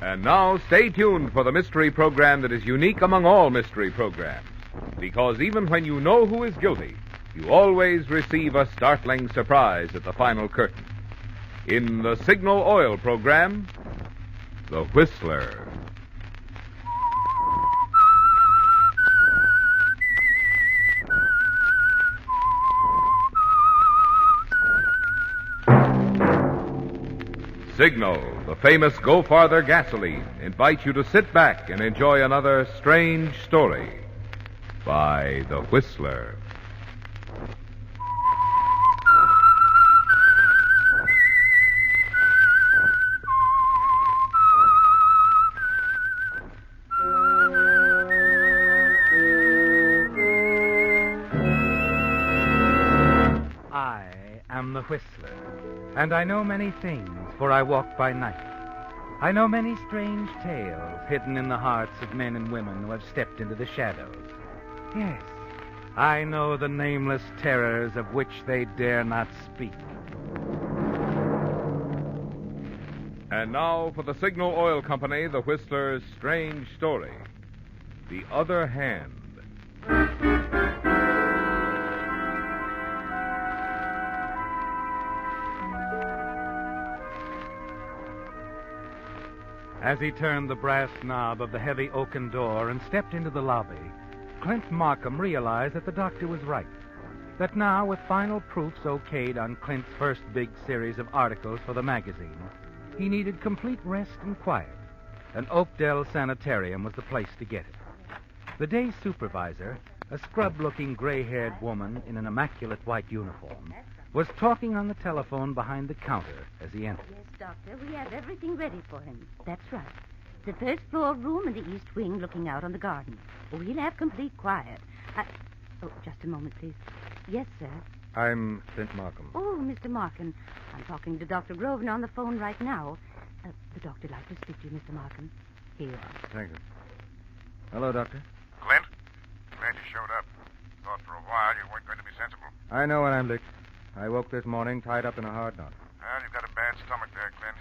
And now, stay tuned for the mystery program that is unique among all mystery programs. Because even when you know who is guilty, you always receive a startling surprise at the final curtain. In the Signal Oil program, The Whistler. Signal, the famous Go Farther gasoline, invites you to sit back and enjoy another strange story by The Whistler. I am the Whistler, and I know many things, for I walk by night. I know many strange tales hidden in the hearts of men and women who have stepped into the shadows. Yes, I know the nameless terrors of which they dare not speak. And now for the Signal Oil Company, The Whistler's strange story, The Other Hand. As he turned the brass knob of the heavy oaken door and stepped into the lobby, Clint Markham realized that the doctor was right. That now, with final proofs okayed on Clint's first big series of articles for the magazine, he needed complete rest and quiet, and Oakdale Sanatorium was the place to get it. The day's supervisor, a scrub-looking gray-haired woman in an immaculate white uniform, was talking on the telephone behind the counter as he entered. Yes, Doctor, we have everything ready for him. That's right. The first floor room in the east wing looking out on the garden. We'll have complete quiet. Oh, just a moment, please. Yes, sir. I'm Clint Markham. Oh, Mr. Markham. I'm talking to Dr. Grosvenor on the phone right now. The doctor'd like to speak to you, Mr. Markham. Here you are. Thank you. Hello, Doctor. Clint, glad you showed up. Thought for a while you weren't going to be sensible. I know when I'm licked. I woke this morning tied up in a hard knot. Well, you've got a bad stomach there, Clint.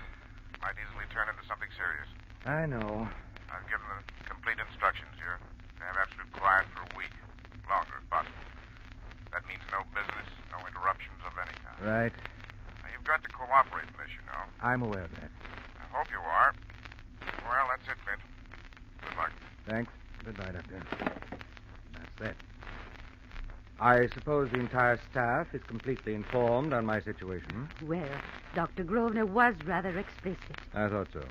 Might easily turn into something serious. I know. I've given the complete instructions here to have absolute quiet for a week. Longer, if possible. That means no business, no interruptions of any kind. Right. Now, you've got to cooperate in this, you know. I'm aware of that. I hope you are. Well, that's it, Clint. Good luck. Thanks. Goodbye, Doctor. That's that. I suppose the entire staff is completely informed on my situation. Well, Dr. Grosvenor was rather explicit. I thought so.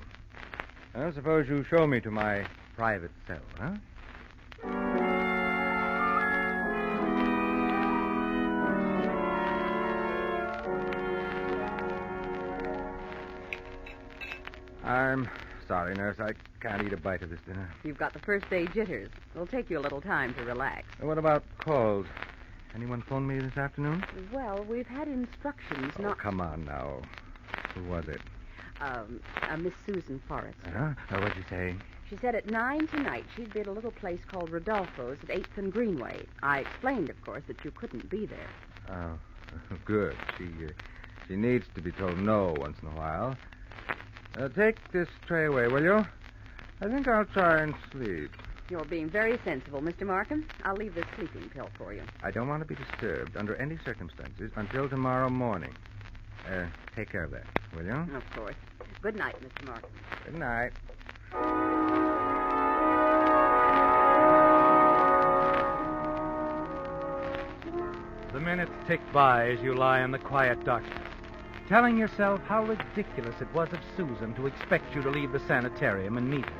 I suppose you show me to my private cell, huh? I'm sorry, nurse. I can't eat a bite of this dinner. You've got the first day jitters. It'll take you a little time to relax. What about calls? Anyone phoned me this afternoon? Well, we've had instructions Oh, not... come on now. Who was it? Miss Susan Forrester. Huh? What'd you say? She said at 9 tonight she'd be at a little place called Rodolfo's at 8th and Greenway. I explained, of course, that you couldn't be there. Oh, good. She needs to be told no once in a while. Take this tray away, will you? I think I'll try and sleep. You're being very sensible, Mr. Markham. I'll leave this sleeping pill for you. I don't want to be disturbed under any circumstances until tomorrow morning. Take care of that, will you? Of course. Good night, Mr. Markham. Good night. The minutes tick by as you lie in the quiet darkness, telling yourself how ridiculous it was of Susan to expect you to leave the sanitarium and meet her.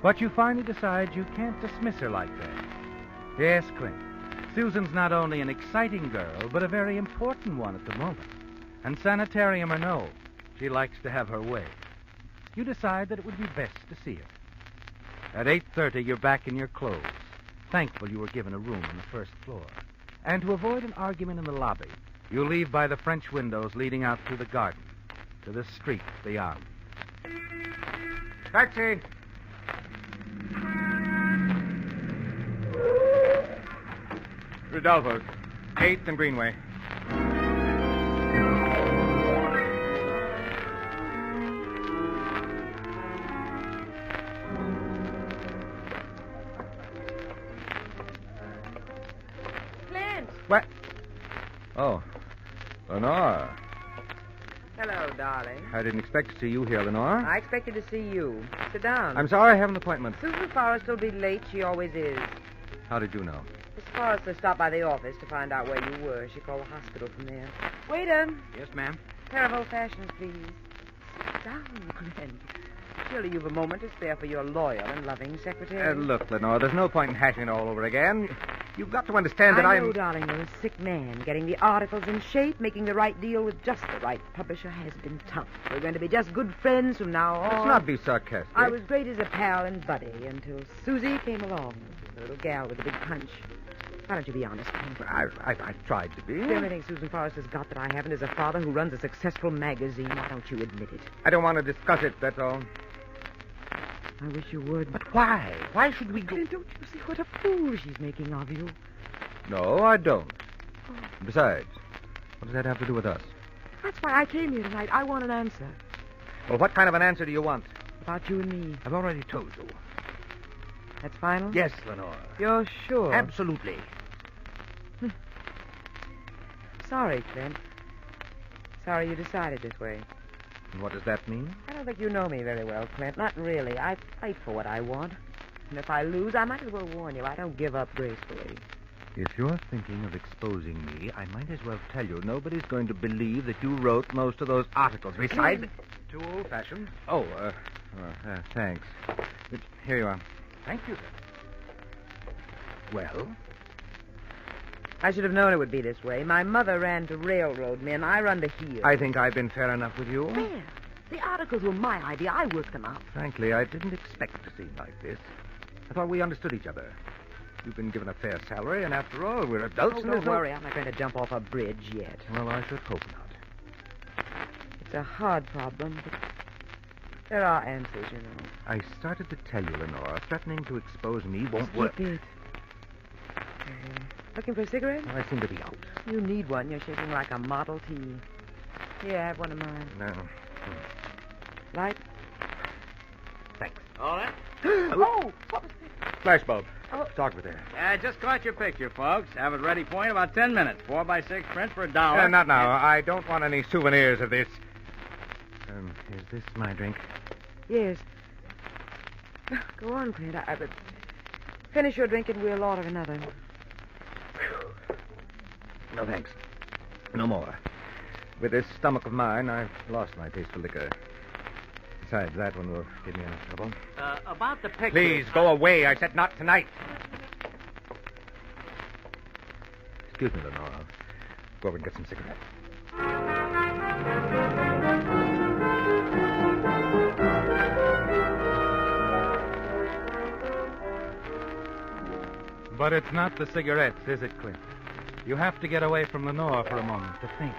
But you finally decide you can't dismiss her like that. Yes, Clint, Susan's not only an exciting girl, but a very important one at the moment. And sanitarium or no, she likes to have her way. You decide that it would be best to see her. At 8:30, you're back in your clothes, thankful you were given a room on the first floor. And to avoid an argument in the lobby, you leave by the French windows leading out through the garden to the street beyond. Taxi! Rodolfo's, 8th and Greenway. Oh, Lenore. Hello, darling. I didn't expect to see you here, Lenore. I expected to see you. Sit down. I'm sorry I have an appointment. Susan Forrest will be late. She always is. How did you know? Miss Forrester stopped by the office to find out where you were. She called the hospital from there. Waiter, Yes, ma'am. pair of old fashions, please. Sit down, Clint. Surely you've a moment to spare for your loyal and loving secretary. Look, Lenore, there's no point in hashing it all over again. You've got to understand that I I'm... know, darling, you're a sick man. Getting the articles in shape, making the right deal with just the right publisher has been tough. We're going to be just good friends from now on. Let's not be sarcastic. I was great as a pal and buddy until Susie came along. The little gal with the big punch. Why don't you be honest, Clint? I've tried to be. The only thing Susan Forrest has got that I haven't is a father who runs a successful magazine. Why don't you admit it? I don't want to discuss it, that's all. I wish you would. But why? Why should we go... Clint, don't you see what a fool she's making of you? No, I don't. Besides, what does that have to do with us? That's why I came here tonight. I want an answer. Well, what kind of an answer do you want? About you and me. I've already told you. That's final? Yes, Lenore. You're sure? Absolutely. Sorry, Clint. Sorry you decided this way. And what does that mean? I don't think you know me very well, Clint. Not really. I fight for what I want. And if I lose, I might as well warn you. I don't give up gracefully. If you're thinking of exposing me, I might as well tell you nobody's going to believe that you wrote most of those articles. Besides... Too old-fashioned. Oh, thanks. Here you are. Thank you, sir. Well? I should have known it would be this way. My mother ran to railroad men. I run to heel. I think I've been fair enough with you. Fair? The articles were my idea. I worked them out. Frankly, I didn't expect to seem like this. I thought we understood each other. You've been given a fair salary, and after all, we're adults. Oh, and don't there's worry. I'm not going to jump off a bridge yet. Well, I should hope not. It's a hard problem, but there are answers, you know. I started to tell you, Lenore, threatening to expose me won't work. Skip it. Looking for a cigarette? I seem to be out. You need one. You're shaking like a Model T. Here, have one of mine. No. Light? Thanks. All right. Oh! What was that? Flashbulb. Oh. Talk with her. I just caught your picture, folks. Have it ready for you in about 10 minutes. 4x6 print for $1. Not now. I don't want any souvenirs of this. Is this my drink? Yes. Go on, Clint. Finish your drink and we'll order another. No, thanks. No more. With this stomach of mine, I've lost my taste for liquor. Besides, that one will give me enough trouble. About the picture... Please, go away. I said not tonight. Excuse me, Lenore. I'll go over and get some cigarettes. But it's not the cigarettes, is it, Clint? You have to get away from Lenore for a moment to think.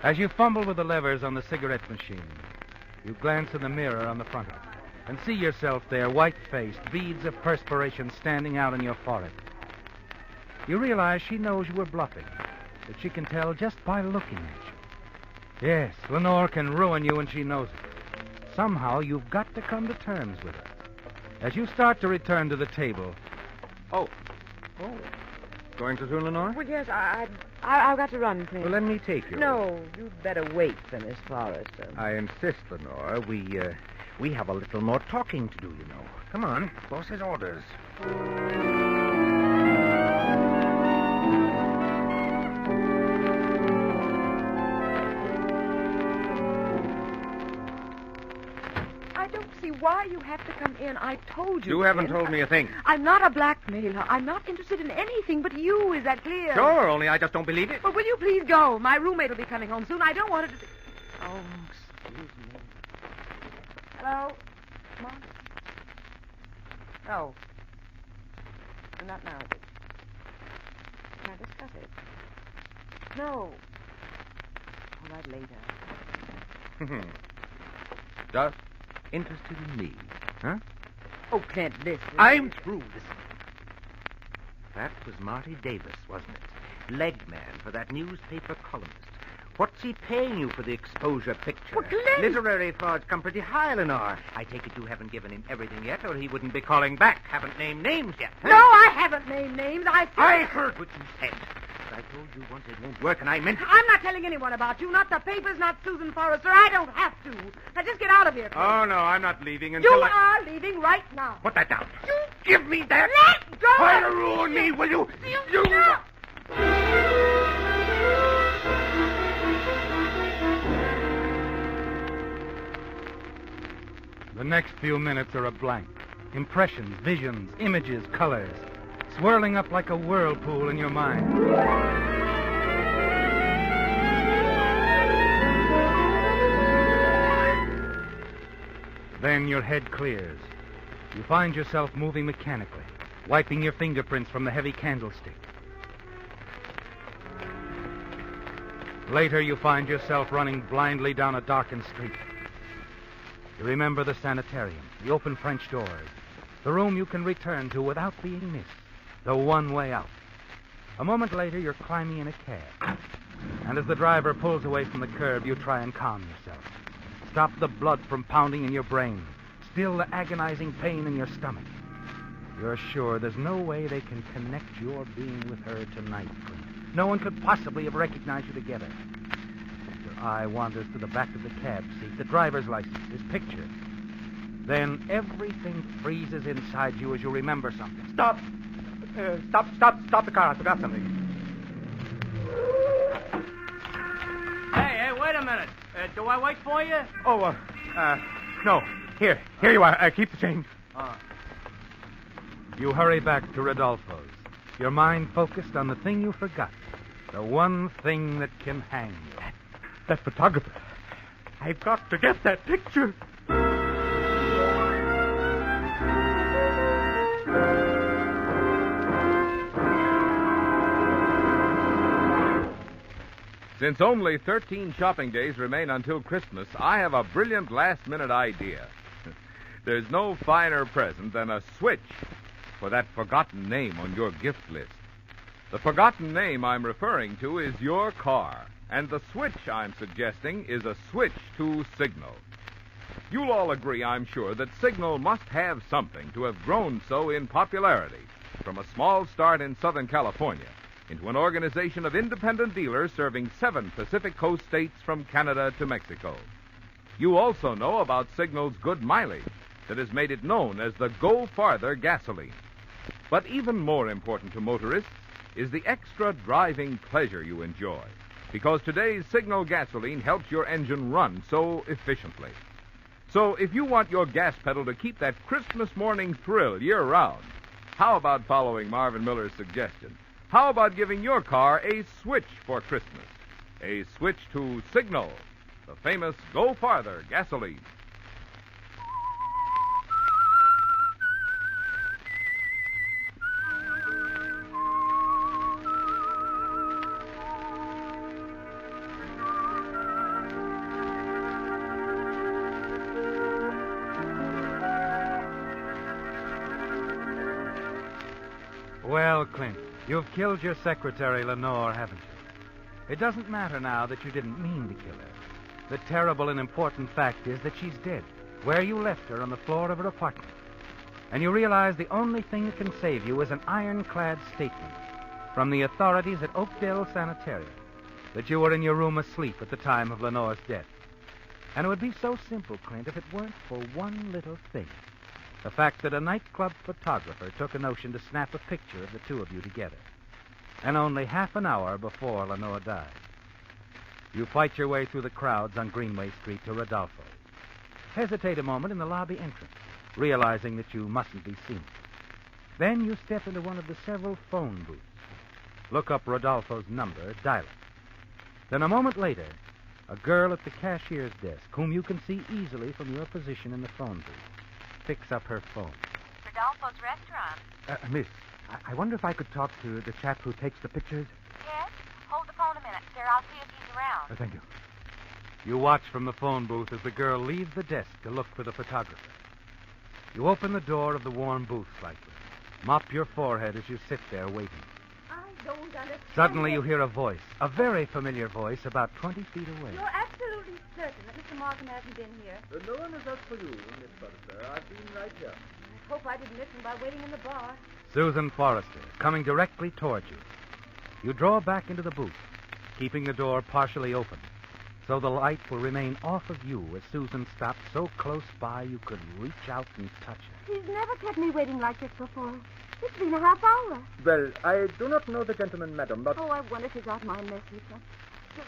As you fumble with the levers on the cigarette machine, you glance in the mirror on the front of it and see yourself there, white-faced, beads of perspiration standing out on your forehead. You realize she knows you were bluffing, that she can tell just by looking at you. Yes, Lenore can ruin you, and she knows it. Somehow, you've got to come to terms with her. As you start to return to the table... Oh. Going to soon, Lenore? Well, yes, I've got to run, Clint. Well, let me take you. No, you'd better wait for Miss Forrester. I insist, Lenore. We have a little more talking to do, you know. Come on. Boss's orders. I don't see why you have to come in. I told you. You haven't Clint. told me a thing. I'm not a blackmailer. I'm not interested in anything but you. Is that clear? Sure, only I just don't believe it. Well, will you please go? My roommate will be coming home soon. I don't want it to... Oh, excuse me. Hello? Come on. No. Not now. Can I discuss it? No. All right, later. Just interested in me, huh? Oh, Clint, this... I'm through. Listen. That was Marty Davis, wasn't it? Leg man for that newspaper columnist. What's he paying you for the exposure picture? Well, Clint! Literary frauds come pretty high, Lenore. I take it you haven't given him everything yet, or he wouldn't be calling back. Haven't named names yet. Huh? No, I haven't named names. I heard what you said. I told you once it won't work, and I meant it. I'm not telling anyone about you. Not the papers, not Susan Forrester. I don't have to. Now, just get out of here, Clint. Oh, no, I'm not leaving until You are leaving right now. Put that down. You give me that. Let go! Try to ruin me, will you? You... No. The next few minutes are a blank. Impressions, visions, images, colors, swirling up like a whirlpool in your mind. Then your head clears. You find yourself moving mechanically, wiping your fingerprints from the heavy candlestick. Later, you find yourself running blindly down a darkened street. You remember the sanitarium, the open French doors, the room you can return to without being missed, the one way out. A moment later, you're climbing in a cab. And as the driver pulls away from the curb, you try and calm yourself. Stop the blood from pounding in your brain. Still the agonizing pain in your stomach. You're sure there's no way they can connect your being with her tonight, Clint. No one could possibly have recognized you together. Your eye wanders to the back of the cab seat, the driver's license, his picture. Then everything freezes inside you as you remember something. Stop the car. I forgot something. Hey, wait a minute. Do I wait for you? Oh, no. Here you are. Keep the change. You hurry back to Rodolfo's, your mind focused on the thing you forgot, the one thing that can hang you. That photographer. I've got to get that picture. Since only 13 shopping days remain until Christmas, I have a brilliant last-minute idea. There's no finer present than a switch for that forgotten name on your gift list. The forgotten name I'm referring to is your car, and the switch I'm suggesting is a switch to Signal. You'll all agree, I'm sure, that Signal must have something to have grown so in popularity from a small start in Southern California into an organization of independent dealers serving 7 Pacific Coast states from Canada to Mexico. You also know about Signal's good mileage that has made it known as the Go Farther gasoline. But even more important to motorists is the extra driving pleasure you enjoy, because today's Signal gasoline helps your engine run so efficiently. So if you want your gas pedal to keep that Christmas morning thrill year-round, how about following Marvin Miller's suggestion? How about giving your car a switch for Christmas? A switch to Signal, the famous Go Farther gasoline. Well, Clint, you've killed your secretary, Lenore, haven't you? It doesn't matter now that you didn't mean to kill her. The terrible and important fact is that she's dead, where you left her on the floor of her apartment. And you realize the only thing that can save you is an ironclad statement from the authorities at Oakdale Sanatorium that you were in your room asleep at the time of Lenore's death. And it would be so simple, Clint, if it weren't for one little thing. The fact that a nightclub photographer took a notion to snap a picture of the two of you together. And only half an hour before Lenore died. You fight your way through the crowds on Greenway Street to Rodolfo's. Hesitate a moment in the lobby entrance, realizing that you mustn't be seen. Then you step into one of the several phone booths. Look up Rodolfo's number, dial it. Then a moment later, a girl at the cashier's desk, whom you can see easily from your position in the phone booth, picks up her phone. Rodolfo's restaurant. Miss, I wonder if I could talk to the chap who takes the pictures. Yes? Hold the phone a minute, sir. I'll see if he's around. Thank you. You watch from the phone booth as the girl leaves the desk to look for the photographer. You open the door of the warm booth slightly, mop your forehead as you sit there waiting. I don't understand. Suddenly you hear a voice, a very familiar voice, about 20 feet away. You're absolutely certain that Mr. Markham hasn't been here. No one is up for you, Miss Forrester. I've been right here. I hope I didn't miss him by waiting in the bar. Susan Forrester, coming directly towards you. You draw back into the booth, keeping the door partially open, so the light will remain off of you as Susan stops so close by you could reach out and touch her. He's never kept me waiting like this before. It's been a half hour. Well, I do not know the gentleman, madam, but... Oh, I wonder if he got my message.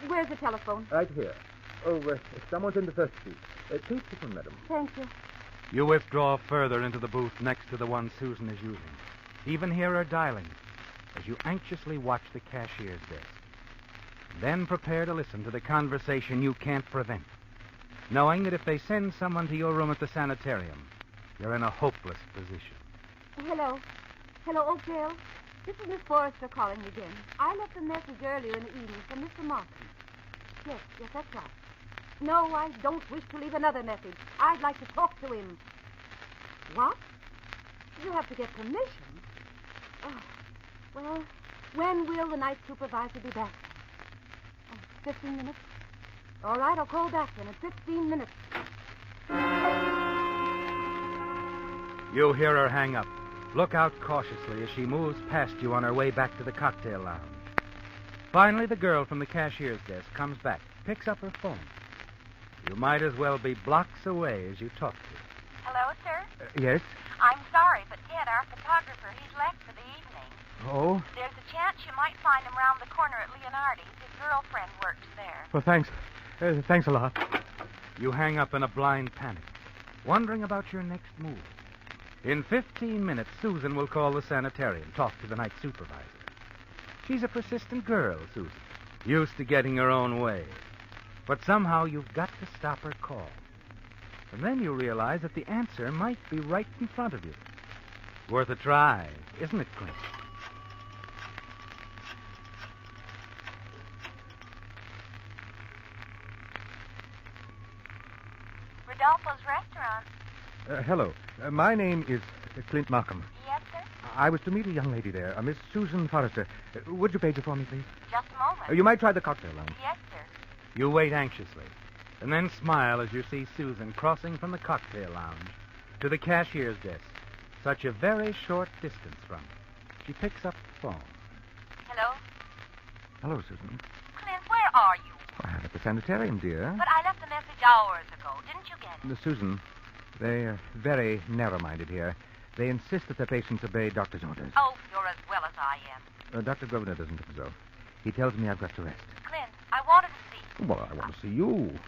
Where's the telephone? Right here. Oh, someone's in the first seat. Please sit down, madam. Thank you. You withdraw further into the booth next to the one Susan is using. Even hear her dialing as you anxiously watch the cashier's desk. Then prepare to listen to the conversation you can't prevent, knowing that if they send someone to your room at the sanitarium, you're in a hopeless position. Hello. Hello, Oakdale. This is Miss Forrester calling again. I left a message earlier in the evening from Mr. Markham. Yes, that's right. No, I don't wish to leave another message. I'd like to talk to him. What? You have to get permission. Oh, well, when will the night supervisor be back? 15 minutes? All right, I'll call back then in 15 minutes. You hear her hang up. Look out cautiously as she moves past you on her way back to the cocktail lounge. Finally, the girl from the cashier's desk comes back, picks up her phone. You might as well be blocks away as you talk to her. Hello, sir? Yes? I'm sorry, but Ted, our photographer, he's left for the evening. Oh? There's a chance you might find him round the corner at Leonardi's. His girlfriend works there. Well, thanks. Thanks a lot. You hang up in a blind panic, wondering about your next move. In 15 minutes, Susan will call the sanitarium, talk to the night supervisor. She's a persistent girl, Susan, used to getting her own way. But somehow you've got to stop her call. And then you realize that the answer might be right in front of you. Worth a try, isn't it, Clint? Rodolfo's restaurant. Hello. My name is Clint Markham. Yes, sir? I was to meet a young lady there, a Miss Susan Forrester. Would you page her for me, please? Just a moment. You might try the cocktail lounge. Yes, sir. You wait anxiously, and then smile as you see Susan crossing from the cocktail lounge to the cashier's desk, such a very short distance from it. She picks up the phone. Hello? Hello, Susan. Clint, where are you? I'm at the sanitarium, dear. But I left a message hours ago. Didn't you get it? Miss Susan, they are very narrow-minded here. They insist that their patients obey doctor's orders. Oh, you're as well as I am. Dr. Grosvenor doesn't think so. He tells me I've got to rest. Clint, I wanted to see you. Well, I want to see you.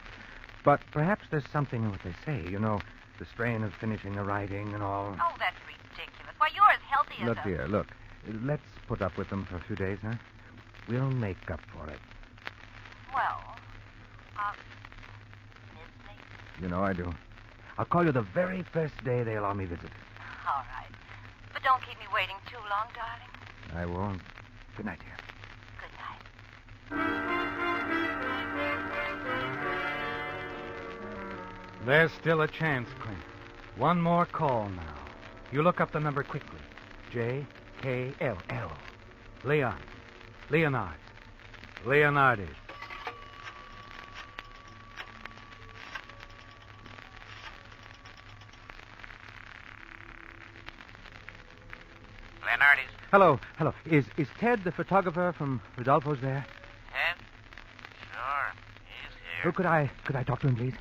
But perhaps there's something in what they say. You know, the strain of finishing the writing and all. Oh, that's ridiculous. Why, you're as healthy as Look, dear, look. Let's put up with them for a few days, huh? We'll make up for it. Well, miss me? You know I do. I'll call you the very first day they allow me visit. All right. But don't keep me waiting too long, darling. I won't. Good night, dear. Good night. There's still a chance, Clint. One more call now. You look up the number quickly. J-K-L-L. Leon. Leonard. Leonardi. Leonardi's. Hello. Is Ted the photographer from Rodolfo's there? Ted? Sure, he's here. Oh, could I talk to him, please?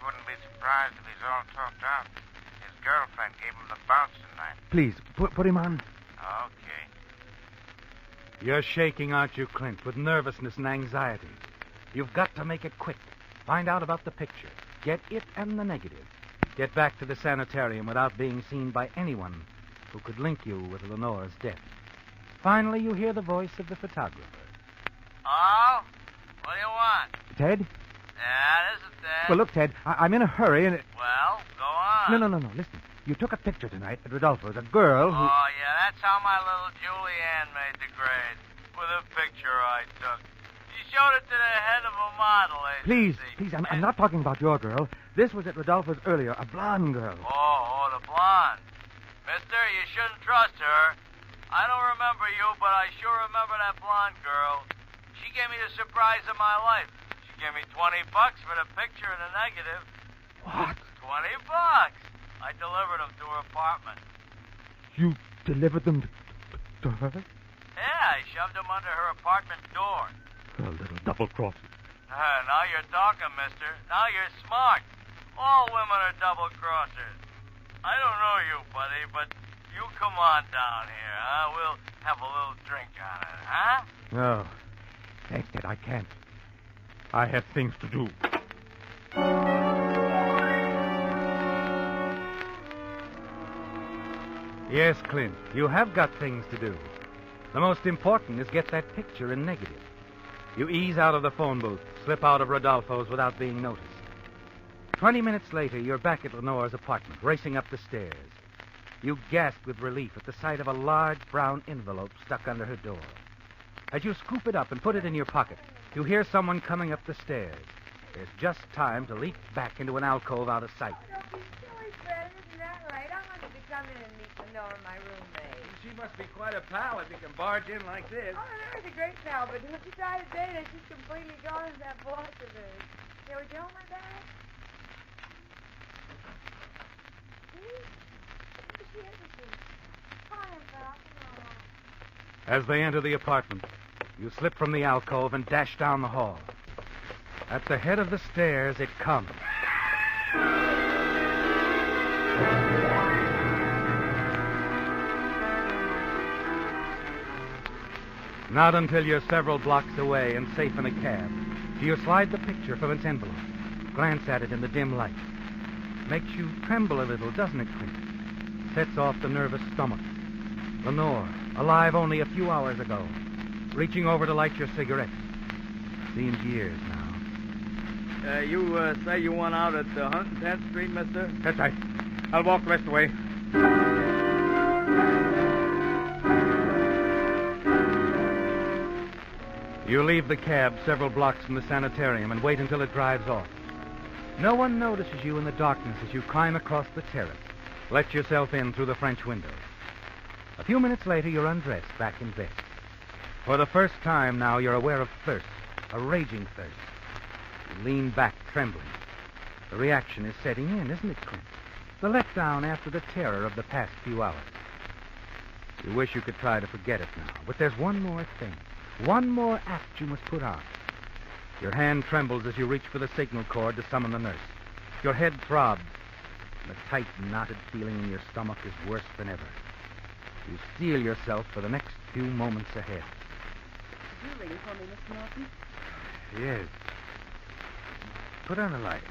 Wouldn't be surprised if he's all talked out. His girlfriend gave him the bounce tonight. Please, put him on. Okay. You're shaking, aren't you, Clint, with nervousness and anxiety? You've got to make it quick. Find out about the picture. Get it and the negative. Get back to the sanitarium without being seen by anyone who could link you with Lenore's death. Finally, you hear the voice of the photographer. Oh? What do you want? Ted? Yeah, this is Ted. Well, look, Ted, I'm in a hurry and... Well, go on. No. Listen. You took a picture tonight at Rodolfo's, a girl who... Oh, yeah, that's how my little Julianne made the grade. With a picture I took. She showed it to the head of a model agency. Please, I'm not talking about your girl. This was at Rodolfo's earlier, a blonde girl. Oh, the blonde. Mister, you shouldn't trust her. I don't remember you, but I sure remember that blonde girl. She gave me the surprise of my life. She gave me $20 for the picture and the negative. What? $20. I delivered them to her apartment. You delivered them to her? Yeah, I shoved him under her apartment door. A little double-crossing. Now you're talking, mister. Now you're smart. All women are double-crossers. I don't know you, buddy, but you come on down here, huh? We'll have a little drink on it, huh? No. Thanks, Ted, I can't. I have things to do. Yes, Clint, you have got things to do. The most important is get that picture in negative. You ease out of the phone booth, slip out of Rodolfo's without being noticed. 20 minutes later, you're back at Lenore's apartment, racing up the stairs. You gasp with relief at the sight of a large brown envelope stuck under her door. As you scoop it up and put it in your pocket, you hear someone coming up the stairs. There's just time to leap back into an alcove out of sight. Don't be silly, Fred. Isn't that right? I want you to come in and meet Lenore, my roommate. She must be quite a pal if you can barge in like this. Oh, Lenore's a great pal, but when she tried to date us, she's completely gone into that boss of hers. Shall we tell my dad? As they enter the apartment, you slip from the alcove and dash down the hall. At the head of the stairs, it comes. Not until you're several blocks away and safe in a cab do you slide the picture from its envelope, glance at it in the dim light. Makes you tremble a little, doesn't it, Clint? Sets off the nervous stomach. Lenore, alive only a few hours ago, reaching over to light your cigarette. Seems years now. You say you want out at 110th Street, mister? That's right. I'll walk the rest of the way. You leave the cab several blocks from the sanitarium and wait until it drives off. No one notices you in the darkness as you climb across the terrace. Let yourself in through the French window. A few minutes later, you're undressed, back in bed. For the first time now, you're aware of thirst, a raging thirst. You lean back, trembling. The reaction is setting in, isn't it, Clint? The letdown after the terror of the past few hours. You wish you could try to forget it now, but there's one more thing. One more act you must put on. Your hand trembles as you reach for the signal cord to summon the nurse. Your head throbs. The tight, knotted feeling in your stomach is worse than ever. You steel yourself for the next few moments ahead. Did you ring for me, Mr. Markham? Yes. Put on the light.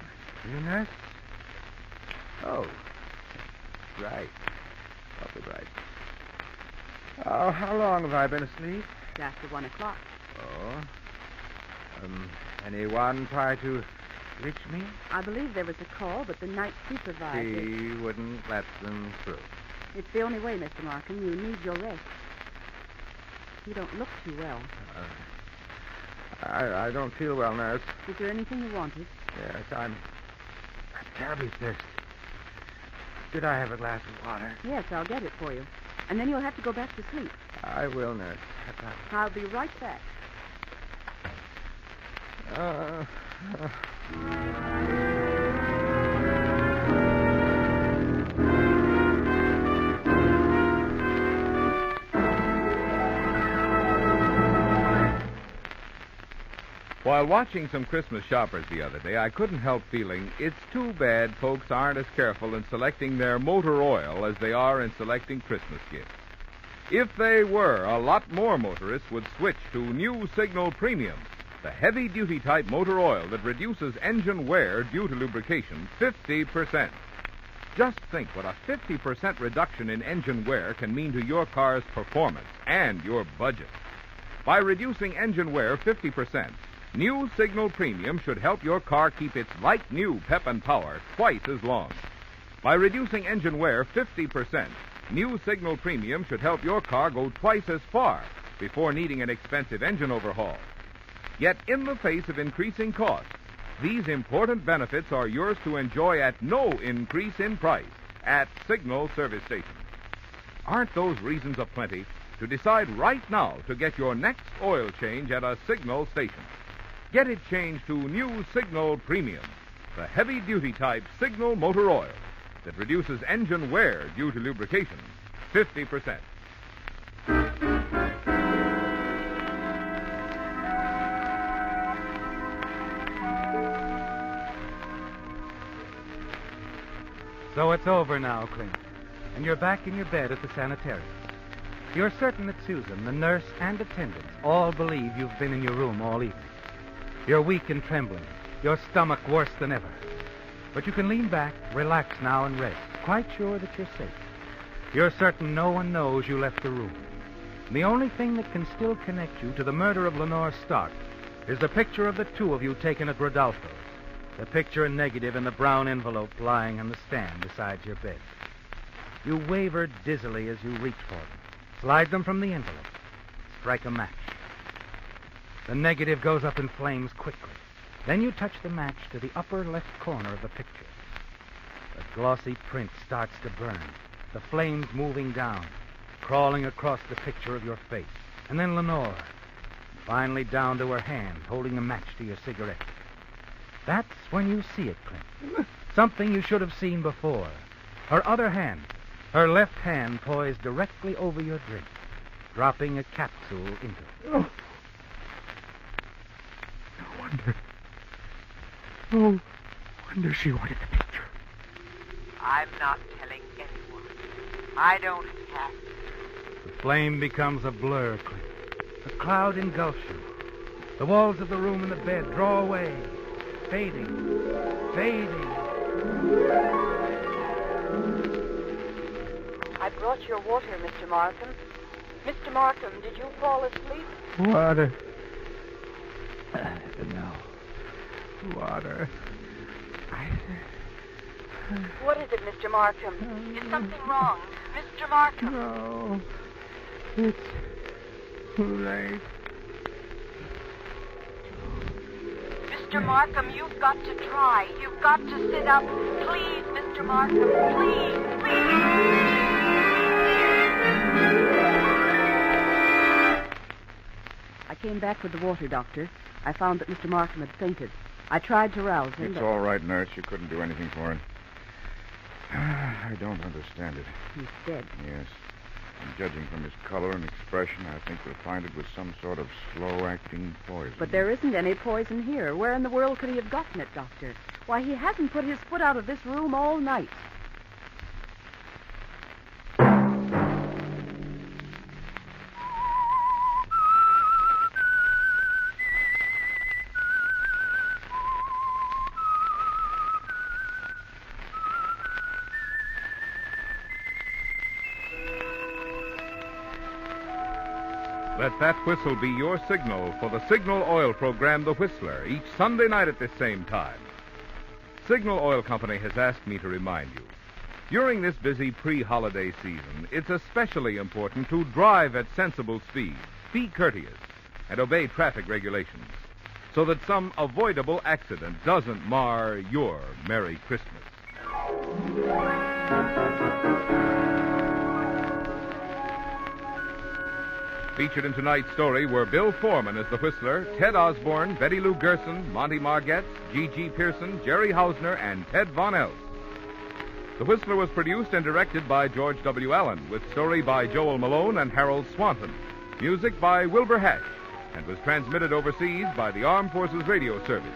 Are you a nurse? Oh. Right. Awfully bright. Oh, how long have I been asleep? It's after 1 o'clock. Oh. Anyone try to reach me? I believe there was a call, but the night supervisor... She wouldn't let them through. It's the only way, Mr. Markham. You need your rest. You don't look too well. I don't feel well, nurse. Is there anything you wanted? Yes, I'm terribly thirsty. Could I have a glass of water? Yes, I'll get it for you. And then you'll have to go back to sleep. I will, nurse. I'll be right back. While watching some Christmas shoppers the other day, I couldn't help feeling it's too bad folks aren't as careful in selecting their motor oil as they are in selecting Christmas gifts. If they were, a lot more motorists would switch to new Signal Premium, the heavy-duty type motor oil that reduces engine wear due to lubrication 50%. Just think what a 50% reduction in engine wear can mean to your car's performance and your budget. By reducing engine wear 50%, new Signal Premium should help your car keep its like-new pep and power twice as long. By reducing engine wear 50%, new Signal Premium should help your car go twice as far before needing an expensive engine overhaul. Yet, in the face of increasing costs, these important benefits are yours to enjoy at no increase in price at Signal service stations. Aren't those reasons aplenty to decide right now to get your next oil change at a Signal station? Get it changed to new Signal Premium, the heavy-duty type Signal motor oil that reduces engine wear due to lubrication 50%. So it's over now, Clint. And you're back in your bed at the sanitarium. You're certain that Susan, the nurse, and attendants all believe you've been in your room all evening. You're weak and trembling, your stomach worse than ever. But you can lean back, relax now, and rest, quite sure that you're safe. You're certain no one knows you left the room. And the only thing that can still connect you to the murder of Lenore Stark is the picture of the two of you taken at Rodolfo's. The picture in negative in the brown envelope lying on the stand beside your bed. You waver dizzily as you reach for them. Slide them from the envelope. Strike a match. The negative goes up in flames quickly. Then you touch the match to the upper left corner of the picture. The glossy print starts to burn, the flames moving down, crawling across the picture of your face. And then Lenore, finally down to her hand, holding the match to your cigarette. That's when you see it, Clint. Something you should have seen before. Her other hand, her left hand poised directly over your drink, dropping a capsule into it. Oh. No wonder she wanted the picture. I'm not telling anyone. I don't have to. The flame becomes a blur, Clint. A cloud engulfs you. The walls of the room and the bed draw away, fading. I brought your water, Mr. Markham. Mr. Markham, did you fall asleep? Water. No. Water. What is it, Mr. Markham? Is something wrong? Mr. Markham? No. It's too late. Mr. Markham, you've got to try. You've got to sit up. Please, Mr. Markham, please. I came back with the water, Doctor. I found that Mr. Markham had fainted. I tried to rouse him, It's but all right, nurse. You couldn't do anything for him. I don't understand it. he's dead. Yes. And judging from his color and expression, I think we'll find it was some sort of slow-acting poison. But there isn't any poison here. Where in the world could he have gotten it, Doctor? Why, he hasn't put his foot out of this room all night. Let that whistle be your signal for the Signal Oil program, The Whistler, each Sunday night at this same time. Signal Oil Company has asked me to remind you, during this busy pre-holiday season, it's especially important to drive at sensible speed, be courteous, and obey traffic regulations, so that some avoidable accident doesn't mar your Merry Christmas. Featured in tonight's story were Bill Foreman as the Whistler, Ted Osborne, Betty Lou Gerson, Monty Margetts, G.G. Pearson, Jerry Hausner, and Ted Von Els. The Whistler was produced and directed by George W. Allen, with story by Joel Malone and Harold Swanton, music by Wilbur Hatch, and was transmitted overseas by the Armed Forces Radio Service.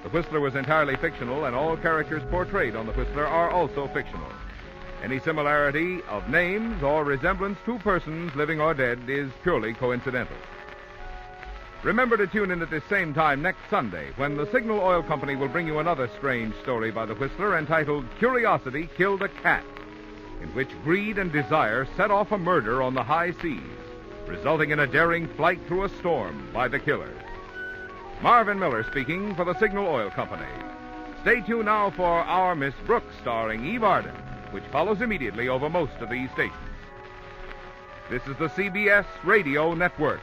The Whistler was entirely fictional, and all characters portrayed on The Whistler are also fictional. Any similarity of names or resemblance to persons, living or dead, is purely coincidental. Remember to tune in at this same time next Sunday, when the Signal Oil Company will bring you another strange story by the Whistler entitled Curiosity Killed a Cat, in which greed and desire set off a murder on the high seas, resulting in a daring flight through a storm by the killer. Marvin Miller speaking for the Signal Oil Company. Stay tuned now for Our Miss Brooks, starring Eve Arden, which follows immediately over most of these stations. This is the CBS Radio Network.